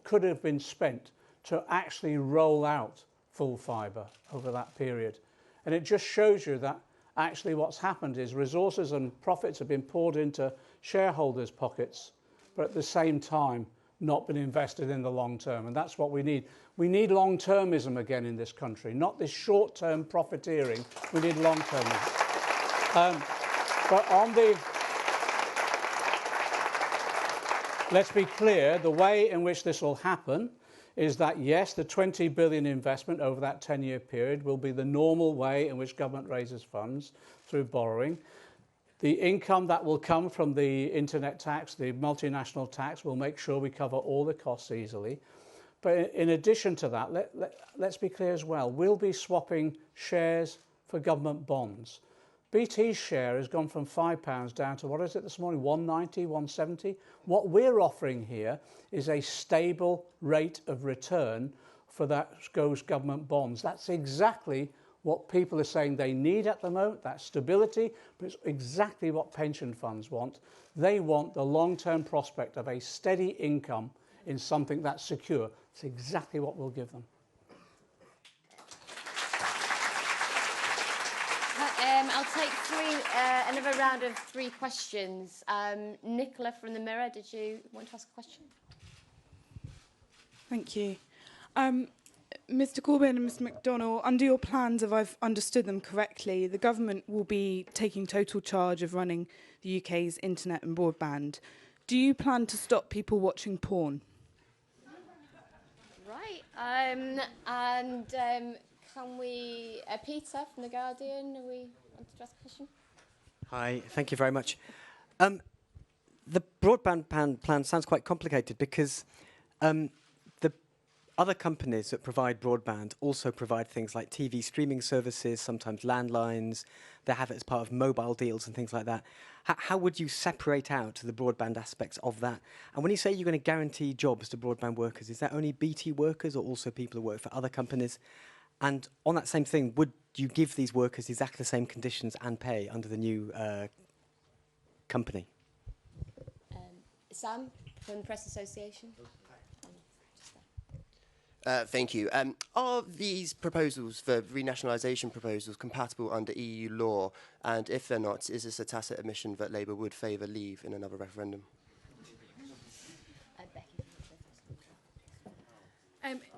could have been spent to actually roll out full fibre over that period. And it just shows you that actually what's happened is resources and profits have been poured into shareholders' pockets, but at the same time not been invested in the long term. And that's what we need. We need long-termism again in this country, not this short-term profiteering. We need long-termism. But on the... Let's be clear, the way in which this will happen is that, yes, the 20 billion investment over that 10-year period will be the normal way in which government raises funds through borrowing. The income that will come from the internet tax, the multinational tax, will make sure we cover all the costs easily. But in addition to that, let's be clear as well, we'll be swapping shares for government bonds. BT's share has gone from £5 down to, what is it this morning, 190, 170? What we're offering here is a stable rate of return for those government bonds. That's exactly what people are saying they need at the moment, that stability, but it's exactly what pension funds want. They want the long-term prospect of a steady income in something that's secure. It's exactly what we'll give them. I'll take another round of 3 questions. Nicola from the Mirror, did you want to ask a question? Thank you. Mr Corbyn and Mr McDonnell, under your plans, if I've understood them correctly, the government will be taking total charge of running the UK's internet and broadband. Do you plan to stop people watching porn? Right. Can we... Peter from The Guardian, are we want to ask a question? Hi, thank you very much. The broadband plan sounds quite complicated because the other companies that provide broadband also provide things like TV streaming services, sometimes landlines. They have it as part of mobile deals and things like that. How would you separate out the broadband aspects of that? And when you say you're going to guarantee jobs to broadband workers, is that only BT workers or also people who work for other companies? And on that same thing, would you give these workers exactly the same conditions and pay under the new company? Sam from the Press Association. Thank you. Are these proposals for renationalisation proposals compatible under EU law? And if they're not, is this a tacit admission that Labour would favour leave in another referendum?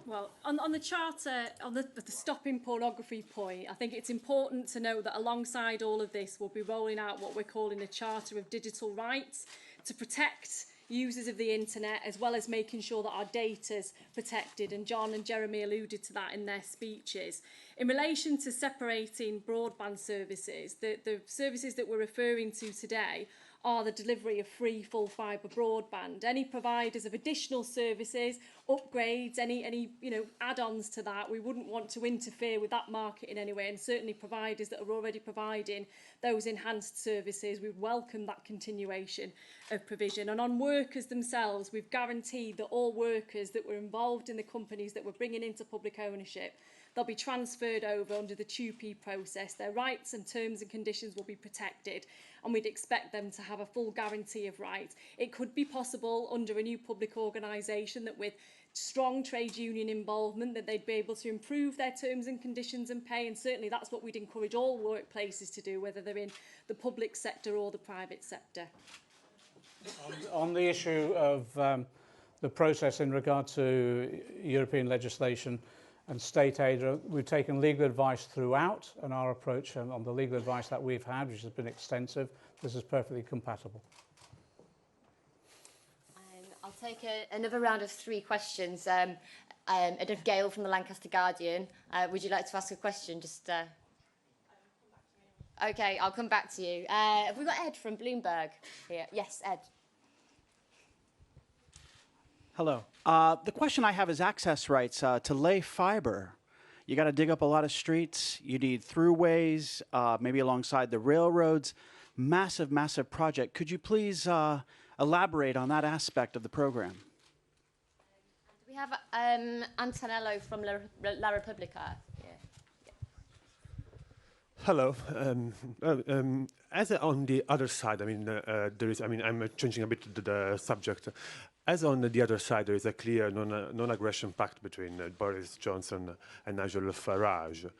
Well, on the Charter, on the stopping pornography point, I think it's important to know that alongside all of this, we'll be rolling out what we're calling a Charter of Digital Rights to protect users of the internet, as well as making sure that our data's protected. And John and Jeremy alluded to that in their speeches. In relation to separating broadband services, the services that we're referring to today are the delivery of free full fibre broadband. Any providers of additional services, upgrades, any add-ons to that, we wouldn't want to interfere with that market in any way, and certainly providers that are already providing those enhanced services, we welcome that continuation of provision. And on workers themselves, we've guaranteed that all workers that were involved in the companies that we're bringing into public ownership, they'll be transferred over under the 2P process. Their rights and terms and conditions will be protected, and we'd expect them to have a full guarantee of rights. It could be possible under a new public organisation that with strong trade union involvement that they'd be able to improve their terms and conditions and pay, and certainly that's what we'd encourage all workplaces to do, whether they're in the public sector or the private sector. On the issue of the process in regard to European legislation and state aid, we've taken legal advice throughout, and our approach on the legal advice that we've had, which has been extensive, this is perfectly compatible. I'll take another round of 3 questions. Gail from the Lancaster Guardian, would you like to ask a question? Okay, I'll come back to you. Have we got Ed from Bloomberg here? Yes, Ed. Hello. The question I have is access rights to lay fiber. You got to dig up a lot of streets. You need throughways, maybe alongside the railroads. Massive, massive project. Could you please elaborate on that aspect of the program? We have Antonello from La Repubblica here. Hello. As on the other side, I'm changing a bit the subject. As on the other side, there is a clear non-aggression pact between Boris Johnson and Nigel Farage.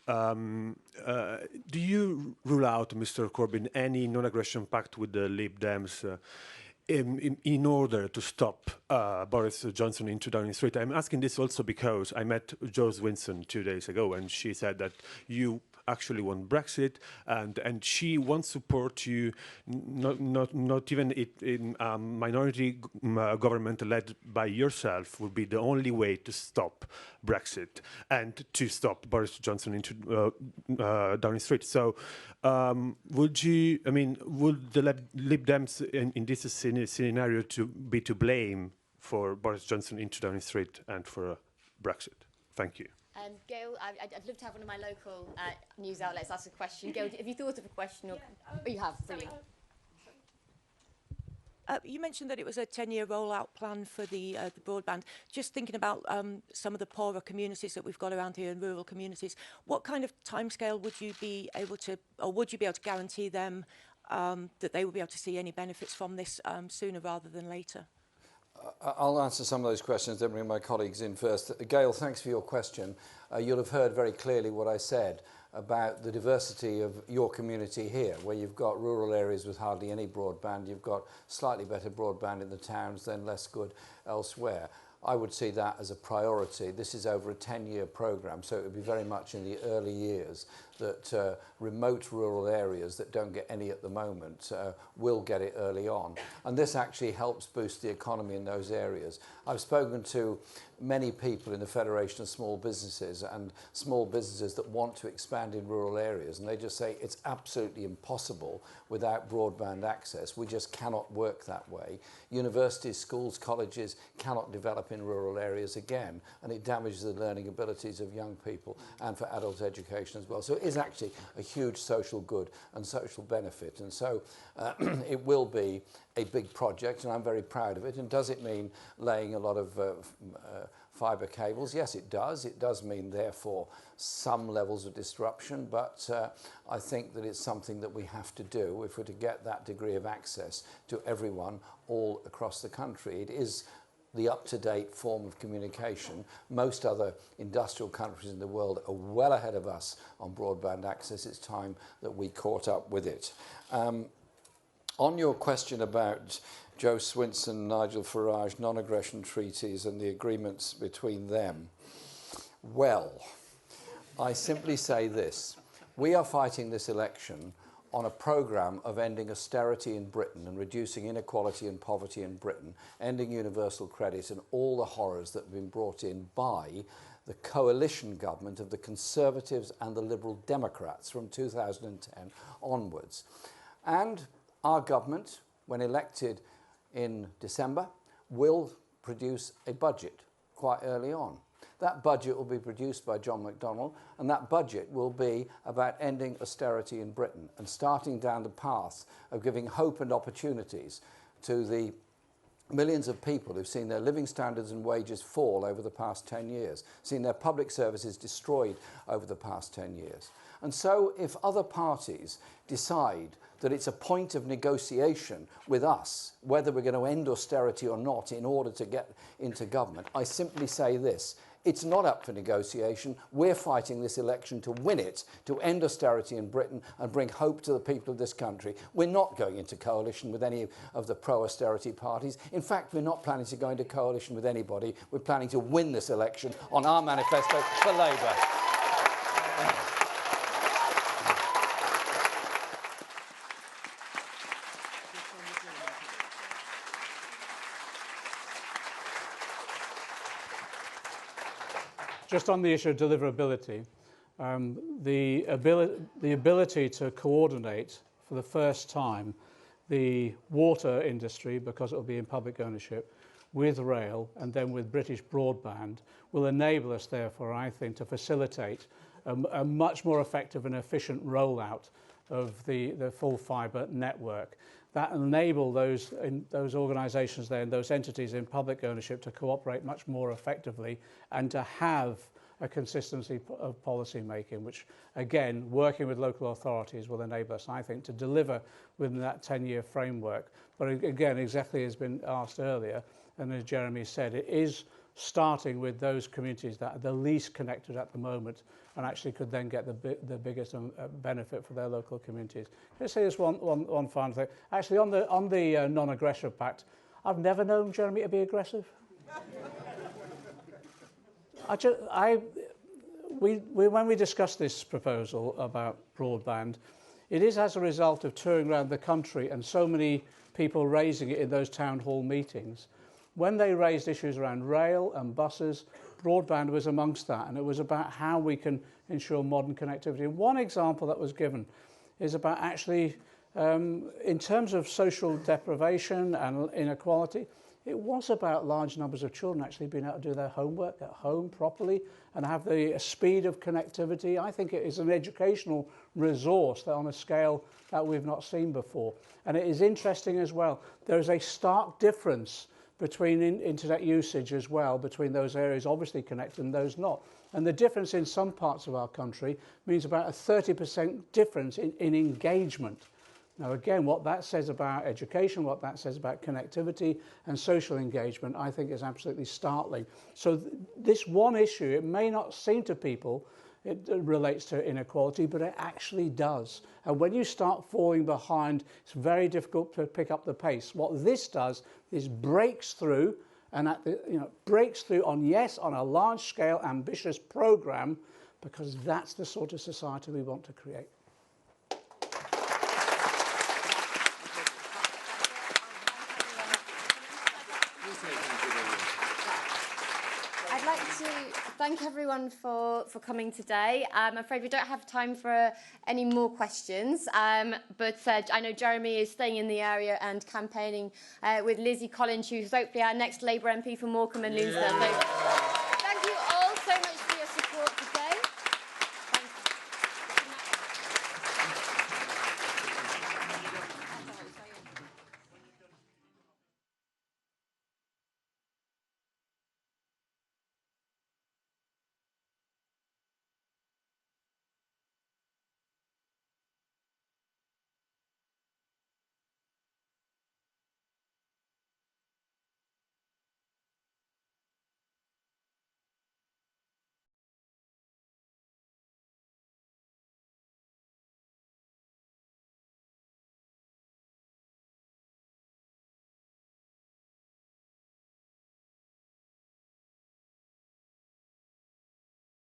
Do you rule out, Mr. Corbyn, any non-aggression pact with the Lib Dems in order to stop Boris Johnson into Downing Street? I'm asking this also because I met Jo Swinson 2 days ago, and she said that you actually want Brexit, and she wants support you, not even in minority government led by yourself would be the only way to stop Brexit and to stop Boris Johnson into Downing Street. So would the Lib Dems in this scenario be to blame for Boris Johnson into Downing Street and for Brexit? Thank you. Gail, I'd love to have one of my local news outlets ask a question. Gail, have you thought of a question? You have, brilliant. You mentioned that it was a 10-year rollout plan for the broadband. Just thinking about some of the poorer communities that we've got around here in rural communities, what kind of timescale would you be able to guarantee them that they will be able to see any benefits from this sooner rather than later? I'll answer some of those questions, then bring my colleagues in first. Gail, thanks for your question. You'll have heard very clearly what I said about the diversity of your community here, where you've got rural areas with hardly any broadband, you've got slightly better broadband in the towns, then less good elsewhere. I would see that as a priority. This is over a 10-year programme, so it would be very much in the early years that remote rural areas that don't get any at the moment will get it early on. And this actually helps boost the economy in those areas. I've spoken to many people in the Federation of Small Businesses and small businesses that want to expand in rural areas, and they just say it's absolutely impossible without broadband access. We just cannot work that way. Universities, schools, colleges cannot develop in rural areas again, and it damages the learning abilities of young people and for adult education as well. So it is actually a huge social good and social benefit, and so it will be a big project, and I'm very proud of it. And does it mean laying a lot of fibre cables? Yes, it does. It does mean, therefore, some levels of disruption, but I think that it's something that we have to do if we're to get that degree of access to everyone all across the country. It is the up-to-date form of communication. Most other industrial countries in the world are well ahead of us on broadband access. It's time that we caught up with it. On your question about Jo Swinson, Nigel Farage, non-aggression treaties and the agreements between them, well, I simply say this. We are fighting this election on a programme of ending austerity in Britain and reducing inequality and poverty in Britain, ending universal credit and all the horrors that have been brought in by the coalition government of the Conservatives and the Liberal Democrats from 2010 onwards. And our government, when elected in December, will produce a budget quite early on. That budget will be produced by John McDonnell, and that budget will be about ending austerity in Britain and starting down the path of giving hope and opportunities to the millions of people who've seen their living standards and wages fall over the past 10 years, seen their public services destroyed over the past 10 years. And so if other parties decide that it's a point of negotiation with us, whether we're going to end austerity or not in order to get into government, I simply say this. It's not up for negotiation. We're fighting this election to win it, to end austerity in Britain and bring hope to the people of this country. We're not going into coalition with any of the pro-austerity parties. In fact, we're not planning to go into coalition with anybody. We're planning to win this election on our manifesto for Labour. Just on the issue of deliverability, the ability to coordinate for the first time the water industry, because it will be in public ownership, with rail and then with British broadband will enable us, therefore, I think, to facilitate a much more effective and efficient rollout of the full fibre network. That enable those organisations there and those entities in public ownership to cooperate much more effectively and to have a consistency of policy making, which, again, working with local authorities will enable us, I think, to deliver within that 10-year framework. But again, exactly as been asked earlier, and as Jeremy said, it is starting with those communities that are the least connected at the moment and actually could then get the biggest benefit for their local communities. Can I say this one final thing? Actually, on the non-aggression pact, I've never known Jeremy to be aggressive. When we discussed this proposal about broadband, it is as a result of touring around the country and so many people raising it in those town hall meetings. When they raised issues around rail and buses, broadband was amongst that, and it was about how we can ensure modern connectivity. And one example that was given is about actually, in terms of social deprivation and inequality, it was about large numbers of children actually being able to do their homework at home properly and have the speed of connectivity. I think it is an educational resource that on a scale that we've not seen before. And it is interesting as well, there is a stark difference between internet usage as well, between those areas obviously connected and those not. And the difference in some parts of our country means about a 30% difference in engagement. Now, again, what that says about education, what that says about connectivity and social engagement, I think is absolutely startling. So this one issue, it may not seem to people it relates to inequality, but it actually does. And when you start falling behind, it's very difficult to pick up the pace. What this does is breaks through, and breaks through on a large scale, ambitious program, because that's the sort of society we want to create. I'd like to thank everyone for coming today. I'm afraid we don't have time for any more questions, but I know Jeremy is staying in the area and campaigning with Lizzie Collins, who's hopefully our next Labour MP for Morecambe and Leinster.